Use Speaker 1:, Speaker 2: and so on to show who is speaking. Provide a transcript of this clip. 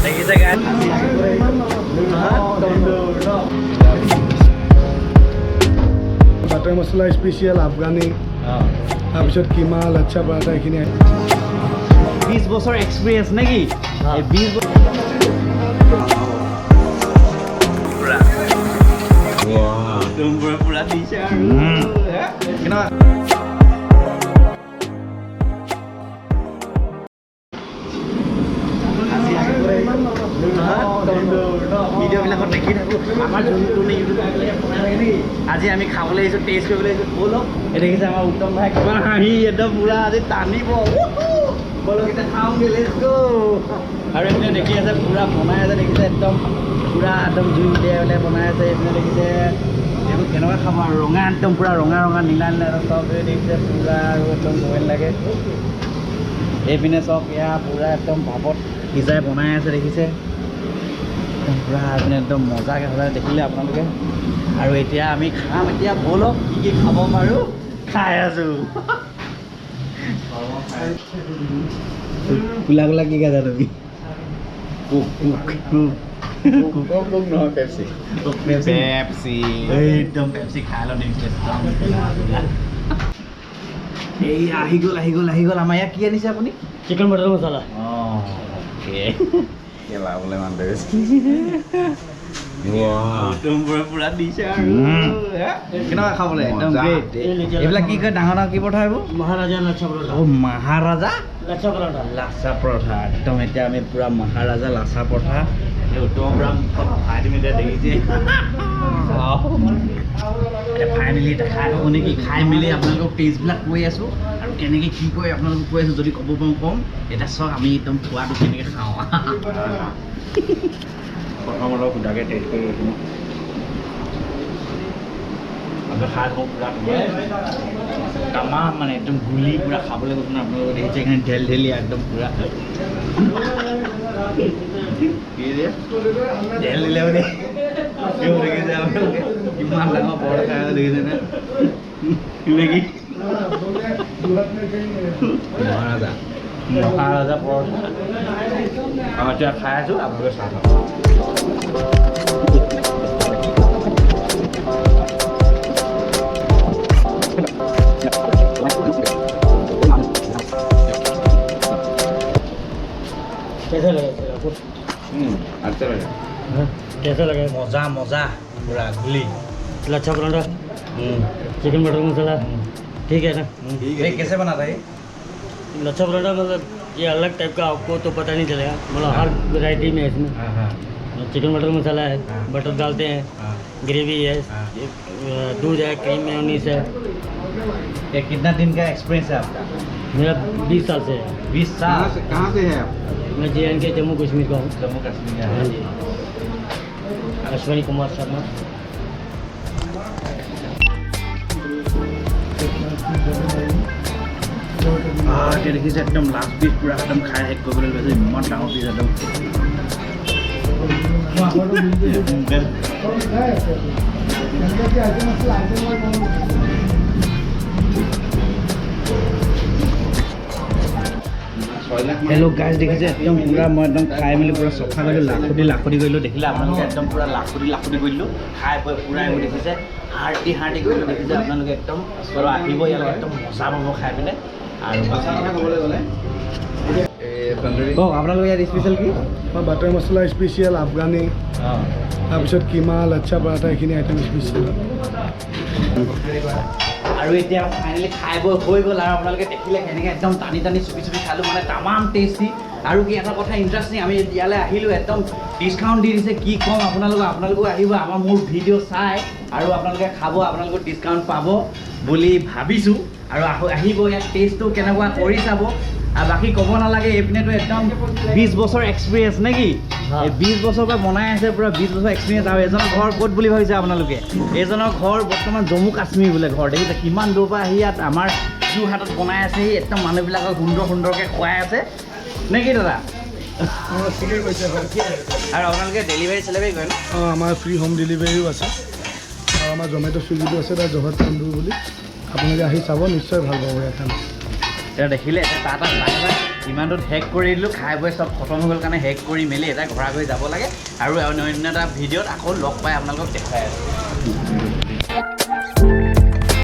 Speaker 1: দেখিছে guys
Speaker 2: butter মছলা special Afghani তাৰপিছত কিমা লাচ্ছা পৰাঠা এইখিনি
Speaker 1: 20 বছৰ এক্সপিৰিয়েঞ্চ নেকি এই 20 বছৰ পুৰা দিছে আৰু কেনেকুৱা ভিডিঅ'বিলাকত দেখি থাকোঁ আমাৰ যোনটো আজি আমি খাবলৈ আহিছোঁ টেষ্ট কৰিবলৈ আহিছোঁ ব'লক এই দেখিছে আমাৰ উত্তম ভাই কিমান হাঁহি একদম পুৰা আজি টানিব ব'লক এতিয়া খাওঁগৈ লেটছ গ' আৰু এইপিনে দেখি আছে পুৰা বনাই আছে দেখিছে একদম পুৰা একদম জুই উলিয়াই উলিয়াই বনাই আছে এইপিনে দেখিছে এইবোৰ কেনেকুৱা খাব আৰু ৰঙা একদম পুৰা ৰঙা ৰঙা নীলা নীলা চব দেখিছে পুৰা আৰু একদম গৈ লাগে এইপিনে চব এয়া পুৰা একদম ভাপত সিজাই বনাই আছে দেখিছে একদম পুৰা এইপিনে একদম মজাকৈ সদায় দেখিলে আপোনালোকে আৰু এতিয়া আমি খাম এতিয়া ব'লক কি কি খাব পাৰোঁ খাই আছোঁ কোলা কোলা কি খাইছা তুমি
Speaker 3: নহয় পেপচি
Speaker 1: একদম পেপচি খাই লওঁ দেখিছে এই আহি গ'ল আমাৰ ইয়াত কি আনিছে আপুনি
Speaker 2: চিকেন বাটাৰ মছলা
Speaker 1: অঁ অ'কে
Speaker 3: কেলা বোলে মান পেপচি
Speaker 1: পুৰা দিছে আৰু কেনেকুৱা খাবলৈ একদম গ্ৰেট এইবিলাক কি কয় ডাঙৰ ডাঙৰ কি পৰঠা এইবোৰ
Speaker 2: মহাৰাজা লাচ্ছা পৰাঠা
Speaker 1: অ' মহাৰাজা
Speaker 2: লাচ্ছা পৰাঠা
Speaker 1: লাচ্ছা পৰঠা একদম এতিয়া আমি পুৰা মহাৰাজা লাচ্ছা পৰঠা উত্তম পুৰা মুখত খাই দিম এতিয়া দেখিছে এতিয়া ফাইনেলি এটা খাই থাকোঁ নেকি খাই মেলি আপোনালোকক টেষ্টবিলাক কৈ আছোঁ আৰু কেনেকৈ কি কয় আপোনালোকক কৈ আছোঁ যদি ক'ব পাৰোঁ ক'ম এতিয়া চাওক আমি একদম খোৱাটো কেনেকৈ খাওঁ প্ৰথমতে সুধাকৈ টেষ্ট কৰি ৰাখিম আমি খাই থাকোঁ পুৰা তামাম মানে একদম গুলি পুৰা খাবলৈ কৈছোঁ ন আপোনালোকে দেখিছে এইখিনি ঢেলি একদম পুৰা ঢেল দিলে মানে দেখিছে আপোনালোকে কিমান ডাঙৰ পৰঠা খাই দেখিছে নে কি মহাৰাজা পৰঠা আমি এতিয়া খাই আছোঁ আপোনালোকে চাই থাকক
Speaker 2: कैसा लगा सर आपको
Speaker 3: अच्छा लगा
Speaker 2: कैसा लगा
Speaker 1: मजा मजा पूरा गुली
Speaker 2: लच्छा पराठा चिकन बटर मसाला ठीक है ना
Speaker 1: ये कैसे बनाता है
Speaker 2: लच्छा पराठा मतलब ये अलग टाइप का आपको तो पता नहीं चलेगा मतलब हर वैरायटी में है इसमें चिकन बटर मसाला है बटर डालते हैं ग्रेवी है दूध है क्रीम मेयोनीज है
Speaker 1: ये कितना दिन का एक्सपीरियंस है आपका
Speaker 2: मेरा 20 साल से है
Speaker 1: 20 साल
Speaker 3: कहाँ से है आप
Speaker 2: मैं JNK जम्मू कश्मीर का हूँ
Speaker 1: जम्मू कश्मीर
Speaker 2: हाँ जी अश्विनी कुमार शर्मा
Speaker 1: এতিয়া দেখিছে একদম লাষ্ট পিচ পুৰা একদম খাই শেষ কৰিবলৈ লৈছে ইমান ডাঙৰ পিচ একদম হেল্ল' গাইজ দেখিছে একদম পুৰা মই একদম খাই মেলি পুৰা চফা কৰিলোঁ লাখুটি কৰিলোঁ দেখিলে আপোনালোকে একদম পুৰা লাখুটি কৰিলোঁ খাই বৈ পুৰা এইবোৰ দেখিছে হাৰ্টি কৰিলোঁ দেখিছে আপোনালোকে একদম আৰু আহিব ইয়ালৈ একদম মজা পাব খাই পিনে আৰু কওক আপোনালোকে ইয়াত স্পেচিয়েল কি
Speaker 2: বাটাৰ মছলা স্পেচিয়েল আফগানী
Speaker 1: অঁ
Speaker 2: তাৰপিছত কিমা লাচ্ছা পৰাঠা এইখিনি আইটেম স্পেচিয়েল
Speaker 1: আৰু এতিয়া ফাইনেলি খাই বৈ হৈ গ'ল আৰু আপোনালোকে দেখিলে কেনেকৈ একদম টানি চুপি খালোঁ মানে তামাম টেষ্টি আৰু কি এটা কথা ইণ্টাৰেষ্টিং আমি ইয়ালৈ আহিলোঁ একদম ডিছকাউণ্ট দি দিছে কি ক'ম আপোনালোকো আহিব আমাৰ মোৰ ভিডিঅ' চাই আৰু আপোনালোকে খাব আপোনালোকৰ ডিছকাউণ্ট পাব বুলি ভাবিছোঁ আৰু আহিব ইয়াত টেষ্টটো কেনেকুৱা কৰি চাব আৰু বাকী ক'ব নালাগে এইপিনেতো একদম 20 বছৰ এক্সপিৰিয়েঞ্চ নেকি এই 20 বছৰৰ পৰা বনাই আছে পুৰা 20 বছৰ এক্সপিৰিয়েঞ্চ আৰু এজনৰ ঘৰ ক'ত বুলি ভাবিছে আপোনালোকে এইজনৰ ঘৰ বৰ্তমান জম্মু কাশ্মীৰ বোলে ঘৰ দেখিছে কিমান দূৰৰ পৰা আহি ইয়াত আমাৰ যোৰহাটত বনাই আছে সি একদম মানুহবিলাকক সুন্দৰকৈ খুৱাই আছে নে কি দাদা
Speaker 2: ঠিকেই কৈছে
Speaker 1: আৰু আপোনালোকে ডেলিভাৰী চেলিভাৰী কৰে ন
Speaker 2: অঁ আমাৰ ফ্ৰী হোম ডেলিভাৰীও আছে আৰু আমাৰ জমেট' চুইগিটো আছে তাৰ জহত তন্দুৰ বুলি আপোনালোকে আহি চাব নিশ্চয় ভাল পাব ইয়াত
Speaker 1: এতিয়া দেখিলে এটা ইমানটোত হেক কৰি দিলোঁ খাই বৈ চব খতম হৈ গ'ল কাৰণে হেক কৰি মেলি এটা ঘৰা গৈ যাব লাগে আৰু অন্য এটা ভিডিঅ'ত আকৌ লগ পাই আপোনালোকক দেখুৱাই আছোঁ